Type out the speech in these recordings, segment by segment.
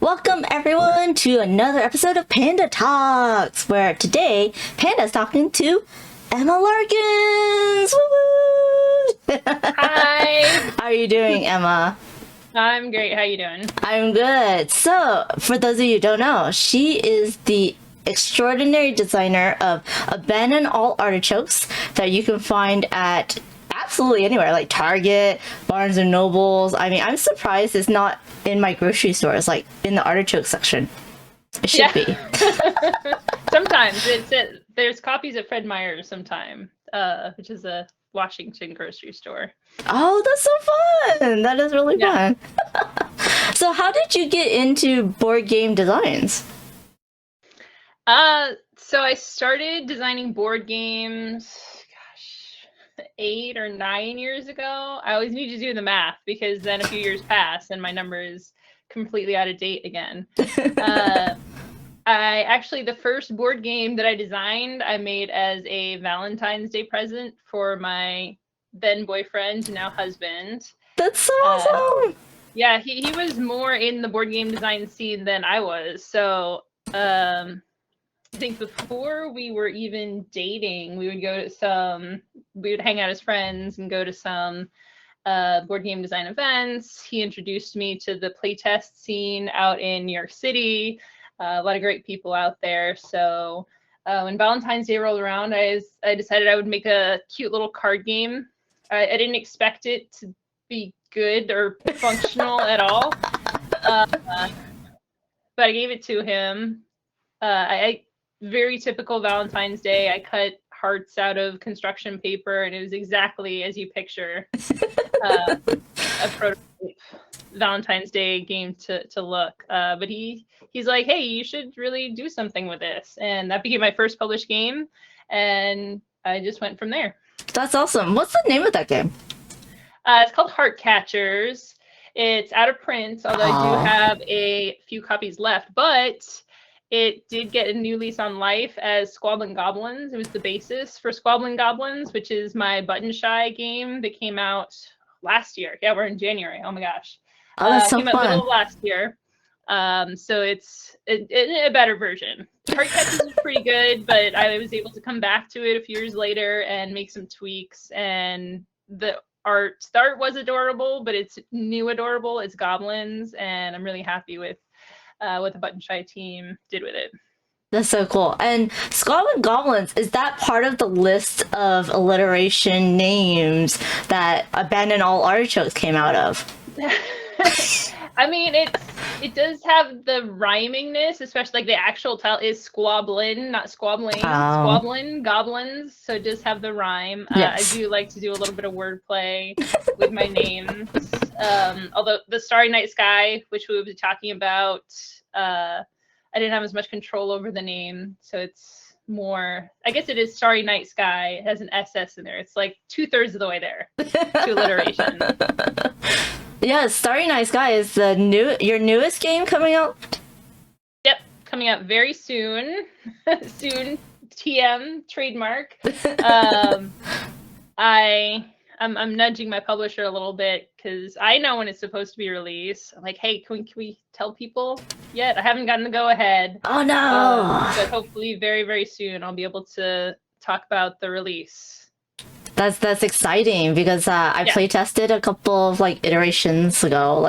Welcome everyone to another episode of Panda Talks, where today Panda's talking to Emma Larkins. Woo! Hi, How are you doing, Emma? I'm great. How you doing? I'm good. So, for those of you who don't know, she is the extraordinary designer of Abandon All Artichokes that you can find at absolutely anywhere, like Target, Barnes and Nobles. I mean, I'm surprised it's not in my grocery stores, like in the artichoke section. It should Yeah. be. Sometimes there's copies at Fred Meyer's sometime, which is a Washington grocery store. Oh, that's so fun! That is really Yeah. fun. So, how did you get into board game designs? So I started designing board games, gosh, 8 or 9 years ago. I always need to do the math because then a few years pass and my number is completely out of date again. The first board game that I designed, I made as a Valentine's Day present for my then boyfriend, now husband. That's so Uh, awesome! yeah, he was more in the board game design scene than I was. So I think before we were even dating, we would hang out as friends and go to some board game design events. He introduced me to the playtest scene out in New York City. A lot of great people out there. So when Valentine's Day rolled around, I decided I would make a cute little card game. I didn't expect it to be good or functional at all, uh, but I gave it to him. I very typical Valentine's Day. I cut hearts out of construction paper, and it was exactly as you picture uh, a prototype Valentine's Day game to look. But he's like, hey, you should really do something with this, and that became my first published game, and I just went from there. That's awesome. What's the name of that game? It's called Heart Catchers. It's out of print, although I do have a few copies left, but it did get a new lease on life as Squabbling Goblins. It was the basis for Squabbling Goblins, which is my Button Shy game that came out last year. Yeah, we're in January. Oh my gosh. Oh, that's so Came out middle fun. of last year. So it's a better version. Heart Catchers is pretty good, but I was able to come back to it a few years later and make some tweaks. And the art was adorable, but it's new adorable. It's goblins, and I'm really happy with what the Button Shy team did with it. That's so cool. And Scotland Goblins, is that part of the list of alliteration names that Abandon All Artichokes came out of? I mean, it does have the rhymingness, especially like the actual title is Squablin, not Squabbling. Squablin, Goblins. So it does have the rhyme. Yes. I do like to do a little bit of wordplay with my names. Although the Starry Night Sky, which we will be talking about, I didn't have as much control over the name. So it's more, I guess it is Starry Night Sky. It has an SS in there. It's like 2/3 of the way there to alliteration. Yeah, Starry Night Sky is your newest game coming out. Yep, coming out very soon. Soon, TM trademark. I'm nudging my publisher a little bit because I know when it's supposed to be released. I'm like, hey, can we tell people yet? I haven't gotten the go ahead. Oh no! But hopefully, very very soon, I'll be able to talk about the release. That's exciting because I play tested a couple of like iterations ago,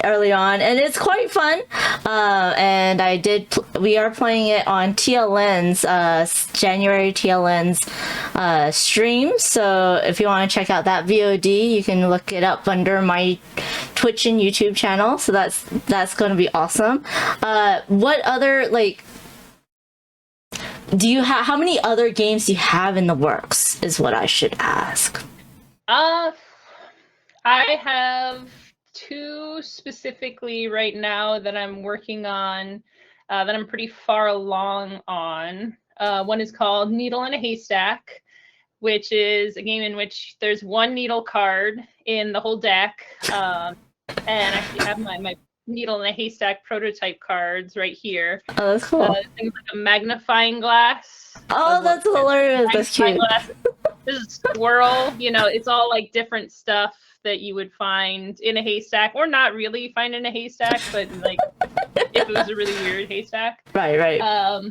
early on, and it's quite fun. And we are playing it on TLN's January TLN's stream. So if you want to check out that VOD, you can look it up under my Twitch and YouTube channel. So that's going to be awesome. What other how many other games do you have in the works is what I should ask. I have 2 specifically right now that I'm working on, that I'm pretty far along on. One is called Needle in a Haystack, which is a game in which there's one needle card in the whole deck. And I actually have my needle in a haystack prototype cards right here. Oh, that's cool. Things like a magnifying glass. Oh, that's hilarious. That's cute. There's a squirrel. It's all like different stuff that you would find in a haystack, or not really find in a haystack, but like it was a really weird haystack. Right.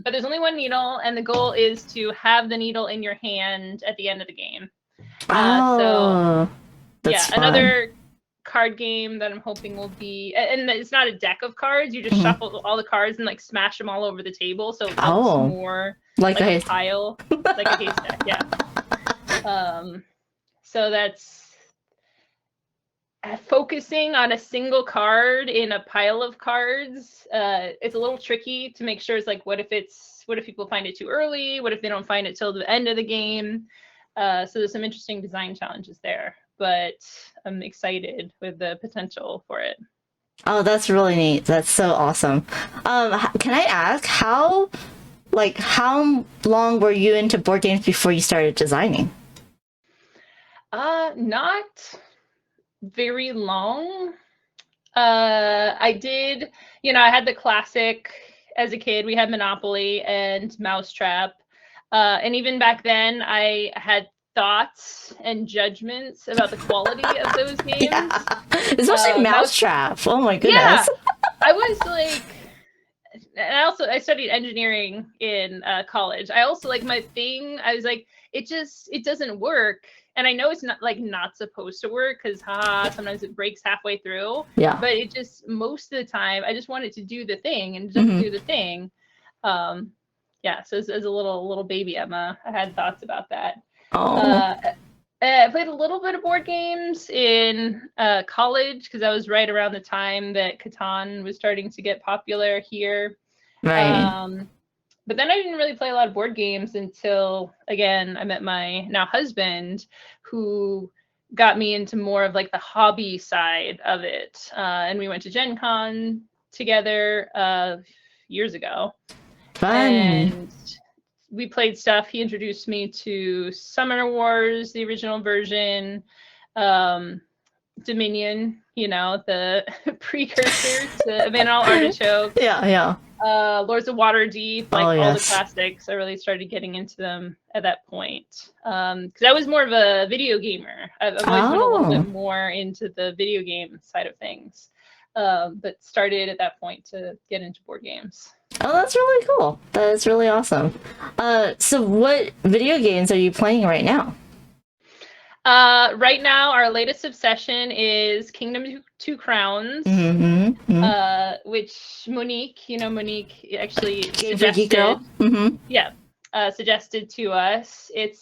But there's only one needle, and the goal is to have the needle in your hand at the end of the game. Oh, that's fun. Another card game that I'm hoping will be, and it's not a deck of cards. You just shuffle all the cards and like smash them all over the table, so it looks more like a pile, like a haystack. Yeah. So that's focusing on a single card in a pile of cards. It's a little tricky to make sure. It's like, what if people find it too early? What if they don't find it till the end of the game? So there's some interesting design challenges there, but I'm excited with the potential for it. Oh, that's really neat. That's so awesome. Can I ask how long were you into board games before you started designing? Not very long. I did, I had the classic as a kid. We had Monopoly and Mousetrap. And even back then, I had thoughts and judgments about the quality of those games. Yeah. Especially Mousetrap. Oh my goodness. Yeah, I was like, and I studied engineering in college. I also I was like, it doesn't work. And I know it's not supposed to work because sometimes it breaks halfway through. Yeah. But it just, most of the time, I just wanted to do the thing and just do the thing. Yeah, so as a little baby Emma, I had thoughts about that. I played a little bit of board games in college because I was right around the time that Catan was starting to get popular here. Right. But then I didn't really play a lot of board games until, again, I met my now husband, who got me into more of the hobby side of it. And we went to Gen Con together years ago. Fun. And we played stuff. He introduced me to Summoner Wars, the original version, Dominion, the precursor to Vanilla Artichoke. Yeah. Lords of Waterdeep, all the classics. I really started getting into them at that point. Because I was more of a video gamer. I've always been a little bit more into the video game side of things. But started at that point to get into board games. Oh, that's really cool. That is really awesome. So what video games are you playing right now? Right now, our latest obsession is Kingdom Two Crowns, which Monique actually suggested. Suggested to us. It's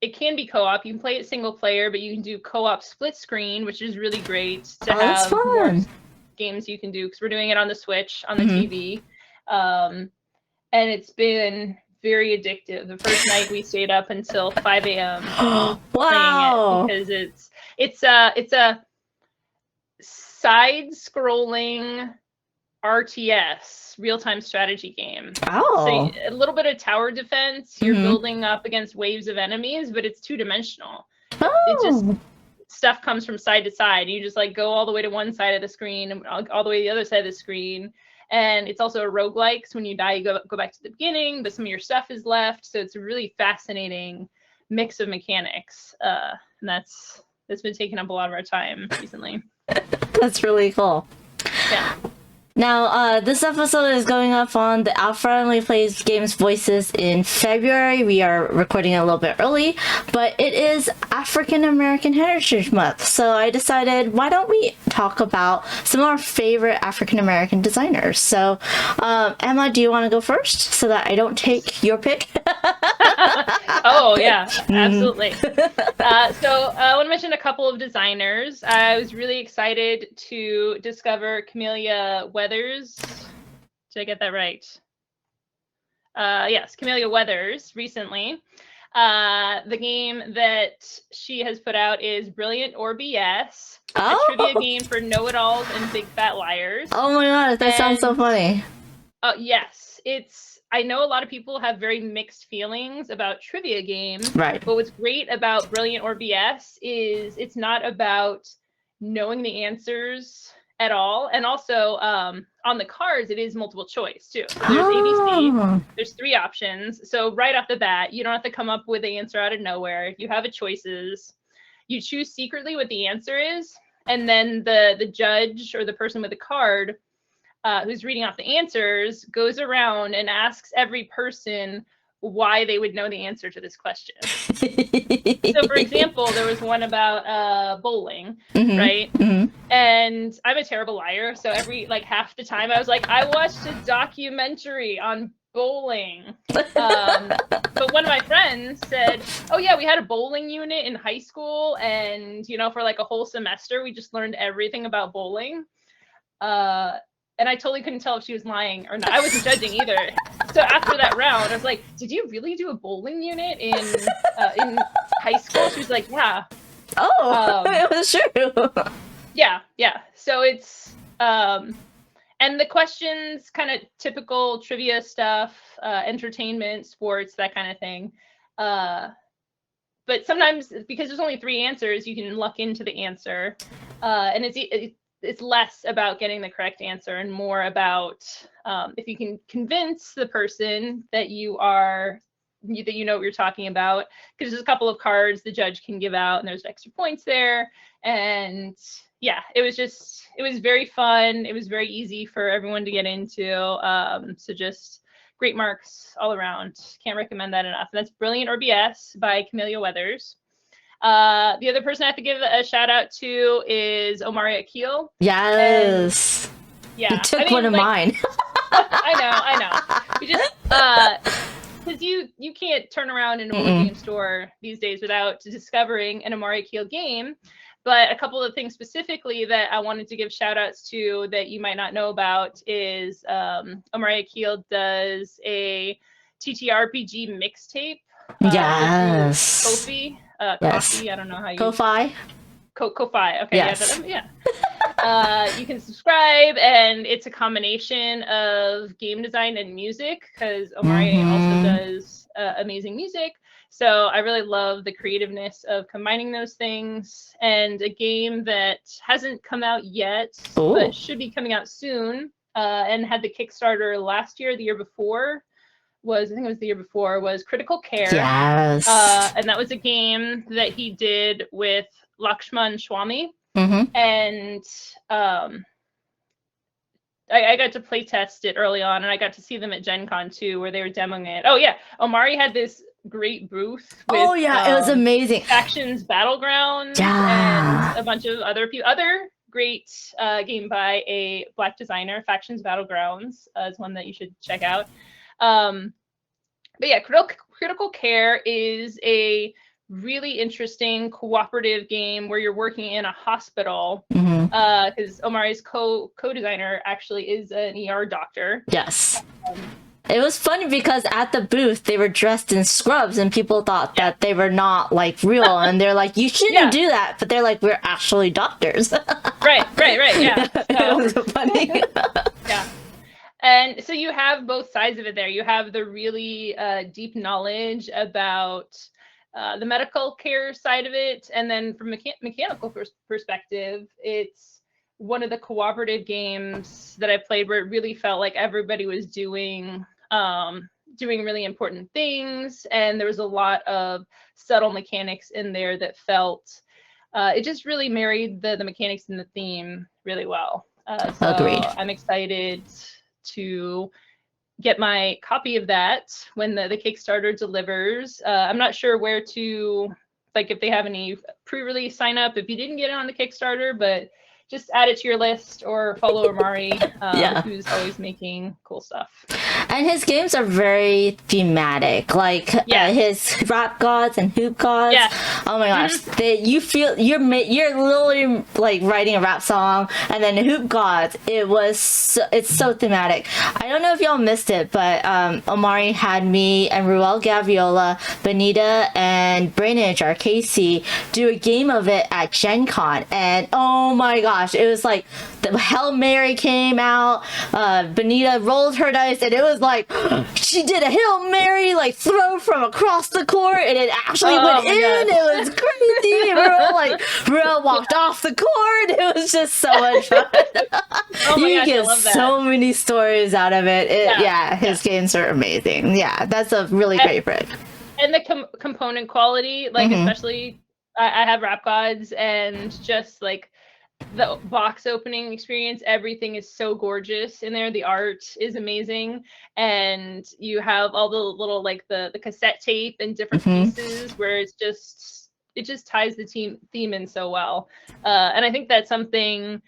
it can be co-op. You can play it single player, but you can do co-op split screen, which is really great to have more games you can do, because we're doing it on the Switch, on the TV. And it's been very addictive. The first night we stayed up until 5 a.m. Wow. playing it, because it's a side-scrolling RTS, real-time strategy game. So a little bit of tower defense. You're building up against waves of enemies, but it's two-dimensional. It just, stuff comes from side to side. You just go all the way to one side of the screen and all the way to the other side of the screen. And it's also a roguelike, so when you die, you go back to the beginning, but some of your stuff is left. So it's a really fascinating mix of mechanics. And that's been taking up a lot of our time recently. That's really cool. Yeah. Now, this episode is going up on the Alpha Only Plays Games Voices in February. We are recording it a little bit early, but it is African American Heritage Month. So I decided, why don't we talk about some of our favorite African American designers? So, Emma, do you want to go first so that I don't take your pick? Oh, yeah, absolutely. So I want to mention a couple of designers. I was really excited to discover Camellia Weathers. Did I get that right? Yes, Camellia Weathers recently. The game that she has put out is Brilliant or BS, a trivia game for know-it-alls and big fat liars. Oh my god, that sounds so funny. Yes, I know a lot of people have very mixed feelings about trivia games. Right. But what's great about Brilliant or BS is it's not about knowing the answers at all. And also on the cards, it is multiple choice too. So there's ABC, there's 3 options. So right off the bat, you don't have to come up with the answer out of nowhere. You have choices. You choose secretly what the answer is. and then the judge or the person with the card who's reading off the answers goes around and asks every person why they would know the answer to this question. So, for example, there was one about bowling, right? And I'm a terrible liar, so every half the time I was like, I watched a documentary on bowling. But one of my friends said, oh yeah, we had a bowling unit in high school, and for a whole semester we just learned everything about bowling. And I totally couldn't tell if she was lying or not. I wasn't judging either. So after that round, I was like, did you really do a bowling unit in high school? She was like, yeah. Oh, it was true. Yeah. So it's, and the questions, kind of typical trivia stuff, entertainment, sports, that kind of thing. But sometimes, because there's only 3 answers, you can luck into the answer. And it's less about getting the correct answer and more about if you can convince the person that you know what you're talking about, because there's a couple of cards the judge can give out and there's extra points there. And yeah, it was very fun. It was very easy for everyone to get into. So just great marks all around. Can't recommend that enough. And that's Brilliant or BS by Camellia Weathers. The other person I have to give a shout out to is Omari Akil. Yes. And, yeah. You took one of mine. I know. We just because you can't turn around in a board game store these days without discovering an Omari Akil game. But a couple of things specifically that I wanted to give shout outs to that you might not know about is Omari Akil does a TTRPG mixtape. Yes. Ko-fi. Yes. Coffee, I don't know how you... Ko-fi? Ko-fi, okay. Yes. Yeah. You can subscribe, and it's a combination of game design and music, because Omari also does amazing music. So I really love the creativeness of combining those things. And a game that hasn't come out yet, but should be coming out soon, and had the Kickstarter last year, the year before, was Critical Care. Yes. And that was a game that he did with Lakshman Swamy. And I got to play test it early on, and I got to see them at Gen Con too, where they were demoing it. Oh yeah, Omari had this great booth with, it was amazing. Factions Battlegrounds and a bunch of other great game by a Black designer. Factions Battlegrounds is one that you should check out. But yeah, Critical Care is a really interesting cooperative game where you're working in a hospital, because Omari's co-designer actually is an ER doctor. Yes. It was funny because at the booth they were dressed in scrubs and people thought that they were not real, and they're like, you shouldn't do that, but they're like, we're actually doctors. right, yeah. So, it was funny. Yeah. And so you have both sides of it there. You have the really deep knowledge about the medical care side of it, and then from mechanical perspective, it's one of the cooperative games that I played where it really felt like everybody was doing really important things, and there was a lot of subtle mechanics in there that felt it just really married the mechanics and the theme really well. So Agreed. I'm excited to get my copy of that when the Kickstarter delivers. I'm not sure where to, if they have any pre-release sign up if you didn't get it on the Kickstarter, but just add it to your list or follow Omari, who's always making cool stuff. And his games are very thematic, his rap gods and hoop gods. Yeah. Oh my gosh, you feel you're literally writing a rap song, and then hoop gods. It's so thematic. I don't know if y'all missed it, but Omari had me and Ruel Gaviola, Benita, and Brainage, our Casey, do a game of it at Gen Con, and oh my gosh. It was the Hail Mary came out, Benita rolled her dice, and it was she did a Hail Mary throw from across the court, and it actually went in. God. It was crazy. Ruel walked off the court. It was just so much fun. You get so many stories out of it. His games are amazing. Yeah, that's a really great pick. And the component quality, especially I have Rap Gods, and just the box opening experience, everything is so gorgeous in there. The art is amazing, and you have all the little like the cassette tape and different pieces where it just ties the theme in so well. And I think that's something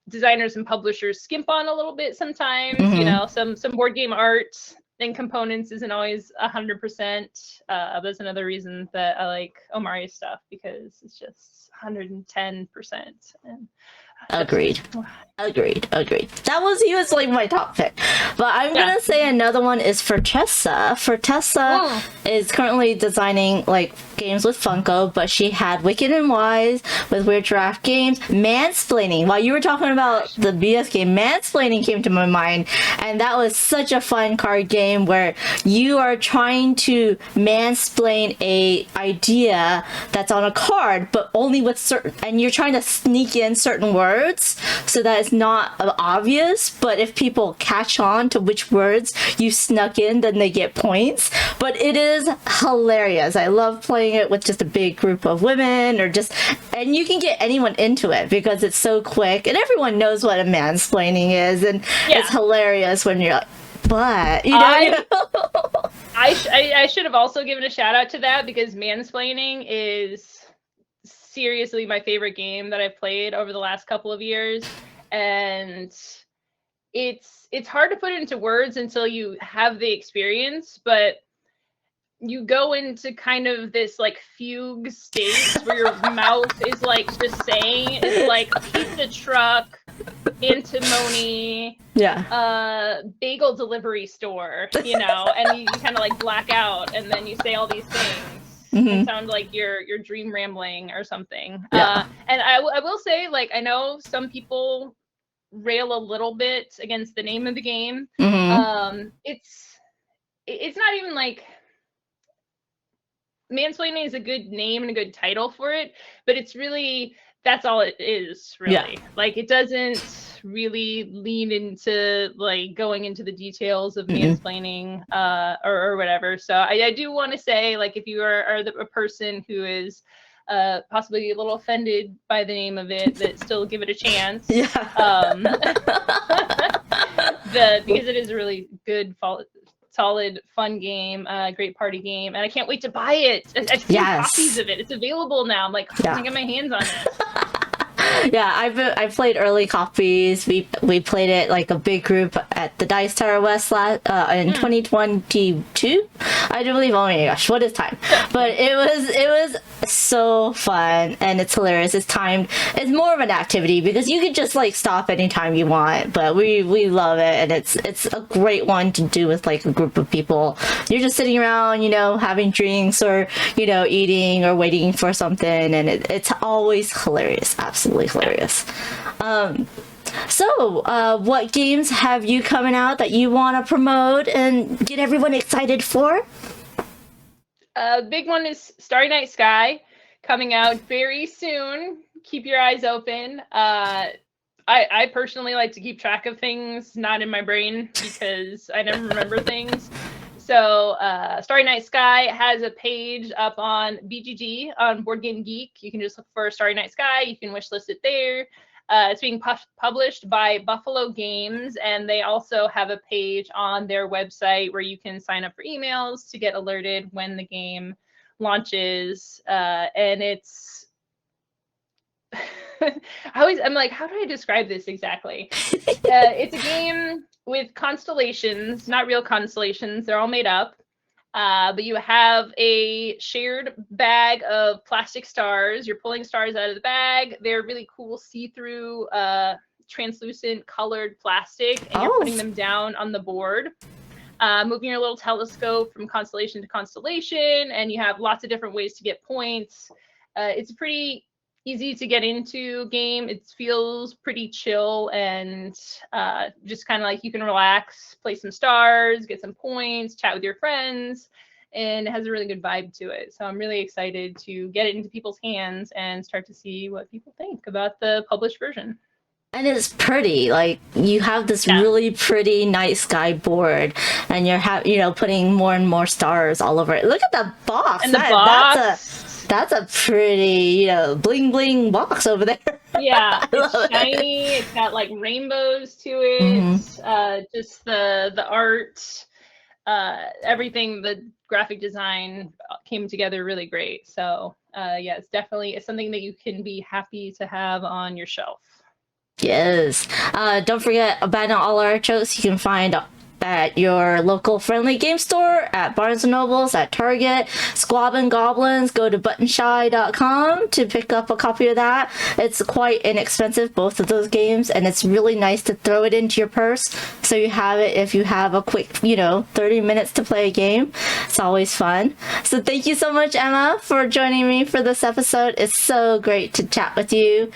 designers and publishers skimp on a little bit sometimes. You know, some board game art and components isn't always 100%. That's another reason that I like Omari's stuff, because it's just 110%. And Agreed. He was like my top pick. But I'm gonna say another one is for Tessa. Tessa is currently designing like games with Funko, but she had Wicked and Wise with Weird Giraffe Games. Mansplaining. While you were talking about the BS game, Mansplaining came to my mind, and that was such a fun card game where you are trying to mansplain a idea that's on a card, but only with certain, and you're trying to sneak in certain words so that it's not obvious, but if people catch on to which words you snuck in, then they get points. But it is hilarious. I love playing it with just a big group of women, and you can get anyone into it because it's so quick and everyone knows what a mansplaining is, and it's hilarious when you're like, but you know. I should have also given a shout out to that, because mansplaining is seriously my favorite game that I've played over the last couple of years, and it's hard to put into words until you have the experience, but you go into kind of this like fugue state where your mouth is like just saying, it's like pizza truck, antimony, bagel delivery store, you know, and you kind of like black out, and then you say all these things. It sounds like you're dream rambling or something. And I will say, like, I know some people rail a little bit against the name of the game. It's not even like, mansplaining is a good name and a good title for it, but it's really, that's all it is, really. Like, it doesn't really lean into like going into the details of mansplaining or whatever. So I do want to say, like, if you are a person who is possibly a little offended by the name of it, that still give it a chance. Because it is a really good, solid, fun game, great party game, and I can't wait to buy it. I've seen copies of it. It's available now. I'm like, I can get my hands on it. I've played early copies. We played it like a big group at the Dice Tower West in 2022. I do believe. Oh my gosh, what is time? But it was so fun, and it's hilarious. It's timed. It's more of an activity because you could just like stop anytime you want. But we love it, and it's a great one to do with like a group of people. You're just sitting around, you know, having drinks or, you know, eating or waiting for something, and it's always hilarious. Absolutely hilarious. So what games have you coming out that you want to promote and get everyone excited for? Big one is Starry Night Sky, coming out very soon. Keep your eyes open. I personally like to keep track of things not in my brain because I never remember things. So Starry Night Sky has a page up on BGG on Board Game Geek. You can just look for Starry Night Sky. You can wishlist it there. It's being published by Buffalo Games, and they also have a page on their website where you can sign up for emails to get alerted when the game launches. And it's I'm like, how do I describe this exactly? It's a game with constellations, not real constellations. They're all made up. But you have a shared bag of plastic stars. You're pulling stars out of the bag. They're really cool see-through, translucent colored plastic, and you're putting them down on the board. Moving your little telescope from constellation to constellation, and you have lots of different ways to get points. It's a pretty easy to get into game. It feels pretty chill and just kind of like you can relax, play some stars, get some points, chat with your friends, and it has a really good vibe to it. So I'm really excited to get it into people's hands and start to see what people think about the published version. And it's pretty. Like, you have this really pretty night sky board, and you're putting more and more stars all over it. Look at that box. And the box. That's a pretty, bling bling box over there. Yeah, it's love it. shiny. It's got like rainbows to it. Just the art, everything, the graphic design came together really great. So yeah, it's something that you can be happy to have on your shelf. Yes. Don't forget, abandon all artichokes you can find at your local friendly game store, at Barnes & Nobles, at Target. Squab and Goblins, go to buttonshy.com to pick up a copy of that. It's quite inexpensive, both of those games, and it's really nice to throw it into your purse so you have it if you have a quick, 30 minutes to play a game. It's always fun. So thank you so much, Emma, for joining me for this episode. It's so great to chat with you.